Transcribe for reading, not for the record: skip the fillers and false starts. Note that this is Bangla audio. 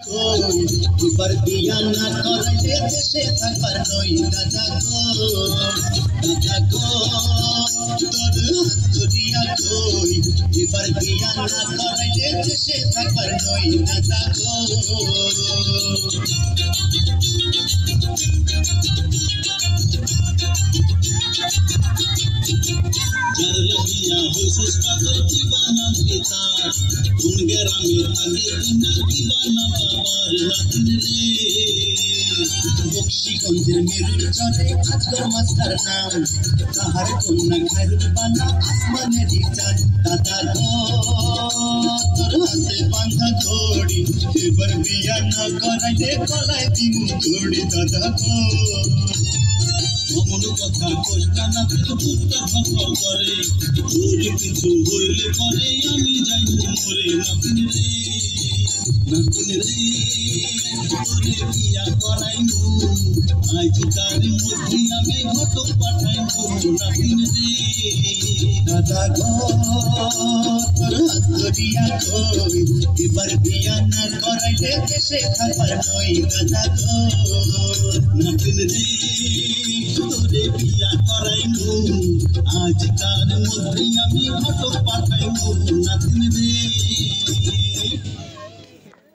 এবার বিয়া না করলে দেশে থাকবার নই দাদা গো তোর দুনিয়া কই এবার বিয়া না করলে দেশে থাকবার নই দাদা গো जरलिया होइस पागल दीवाना पिता उन गरामे आगे बिना दीवाना बाबार नातिन रे बक्शीगंजेर मेरुर चढ़े आजगर मास्टार नाम ताहार कन्या खायरुल बाना आसमाने चाँद दादा गो तोर हाथे बांधा घड़ी एबार बिया ना कराइले गलाय दिमु घड़ी दादा गो অমন কথা কষ্টা না কিন্তু বুকটা ধকল করে তোর কিছু হইলে পরে আমি যাই মরে নাতিন রে তোরে বিয়া করাইমু আজকার মধ্যে আমি ঘটক পাঠাইমু নাতিন রে দাদা গো তোর হাত ধরিয়া কই এবার বিয়া না করাইলে দেশে থাকবার নই দাদা গো নাতিন রে তোরে বিয়া করাইমু আজকার মধ্যে আমি ঘটক পাঠাইমু নাতিন রে